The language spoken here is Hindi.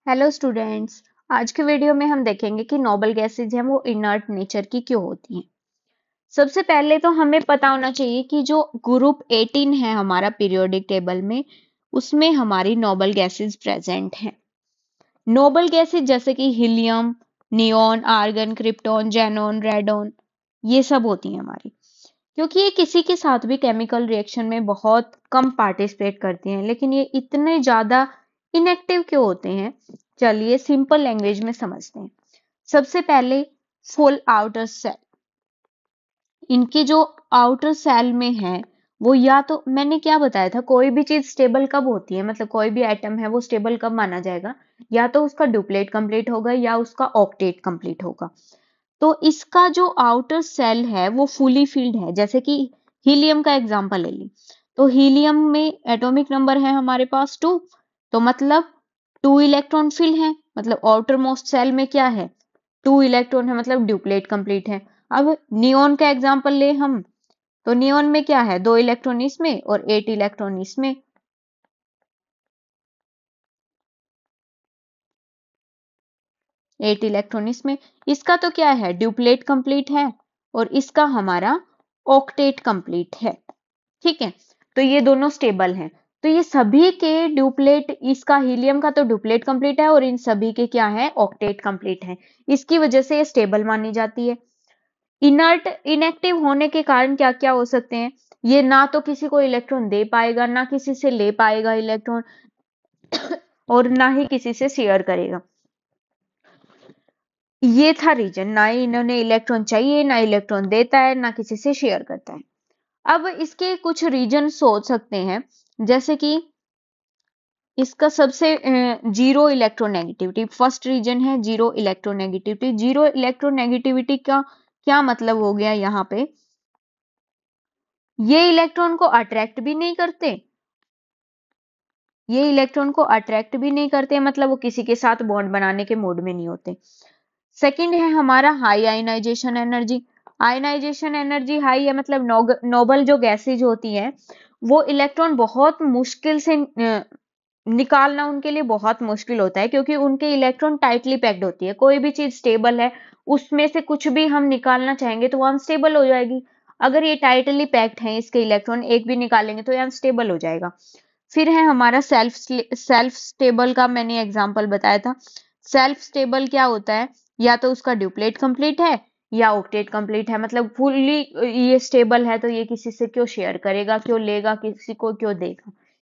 Hello students. आज के वीडियो में हम देखेंगे कि नोबल गैसेज हैं वो इनर्ट नेचर की क्यों होती हैं। सबसे पहले तो हमें पता होना चाहिए कि जो ग्रुप 18 है हमारा पीरियोडिक टेबल में, उसमें हमारी नोबल गैसेज प्रेजेंट हैं। नोबल गैसेज जैसे कि helium, neon, argon, krypton, xenon, radon, ये सब होती हैं हमारी। क्योंकि ये किसी के साथ भी केमिकल रिएक्शन में बहुत कम पार्टिसिपेट करती हैं, लेकिन ये इतने ज्यादा इनएक्टिव क्यों होते हैं, चलिए सिंपल लैंग्वेज में समझते हैं। सबसे पहले फुल आउटर सेल, इनके जो आउटर सेल में है वो, या तो मैंने क्या बताया था, कोई भी चीज स्टेबल कब होती है, मतलब कोई भी एटम है वो स्टेबल कब माना जाएगा, या तो उसका डुप्लेट कंप्लीट होगा या उसका ऑक्टेट कंप्लीट होगा। तो इसका जो आउटर सेल है वो फुली फिल्ड है। जैसे कि हीलियम का एग्जांपल ले ली, तो हीलियम में एटॉमिक नंबर है हमारे पास 2, तो मतलब 2 इलेक्ट्रॉन फिल है, मतलब आउटर मोस्ट सेल में क्या है, 2 इलेक्ट्रॉन है, मतलब ड्यूप्लेट कंप्लीट है। अब नियॉन का एग्जांपल ले हम, तो नियॉन में क्या है, 2 इलेक्ट्रॉन इसमें और 8 इलेक्ट्रॉन इसमें। 8 इलेक्ट्रॉन इसमें, इसका तो क्या है, ड्यूप्लेट कंप्लीट है, और इसका हमारा ऑक्टेट कंप्लीट है। ठीक है, तो ये दोनों स्टेबल हैं। तो ये सभी के ड्यूप्लेट, इसका हीलियम का तो ड्यूप्लेट कंप्लीट है और इन सभी के क्या है, ऑक्टेट कंप्लीट है। इसकी वजह से ये स्टेबल मानी जाती है। इनर्ट इनएक्टिव होने के कारण क्या क्या हो सकते हैं, ये ना तो किसी को इलेक्ट्रॉन दे पाएगा, ना किसी से ले पाएगा इलेक्ट्रॉन, और ना ही किसी से शेयर करेगा। ये था रीजन, ना ही इन्होंने इलेक्ट्रॉन चाहिए, ना इलेक्ट्रॉन देता है, ना किसी से शेयर करता है। अब इसके कुछ रीजन सोच सकते हैं, जैसे कि इसका सबसे जीरो इलेक्ट्रोनेगेटिविटी, फर्स्ट रीजन है जीरो इलेक्ट्रोनेगेटिविटी। जीरो इलेक्ट्रोनेगेटिविटी का क्या मतलब हो गया, यहाँ पे ये इलेक्ट्रॉन को अट्रैक्ट भी नहीं करते, ये इलेक्ट्रॉन को अट्रैक्ट भी नहीं करते, मतलब वो किसी के साथ बॉन्ड बनाने के मूड में नहीं होते। सेकंड है हमारा high ionisation energy. Ionisation energy high है, मतलब नोबल जो गैसेज होती है वो इलेक्ट्रॉन बहुत मुश्किल से निकालना उनके लिए बहुत मुश्किल होता है, क्योंकि उनके इलेक्ट्रॉन टाइटली पैक्ड होती है। कोई भी चीज स्टेबल है, उसमें से कुछ भी हम निकालना चाहेंगे तो वो अनस्टेबल हो जाएगी। अगर ये टाइटली पैक्ड है, इसके इलेक्ट्रॉन एक भी निकालेंगे तो ये अनस्टेबल हो जाएगा। फिर है हमारा सेल्फ स्टेबल का मैंने एग्जांपल बताया था। सेल्फ स्टेबल क्या होता है, या तो उसका ड्यूप्लेट कंप्लीट है या ऑक्टेट कंप्लीट है, मतलब फुल्ली ये स्टेबल है, तो ये किसी से क्यों शेयर करेगा, क्यों लेगा, किसी को क्यों देगा।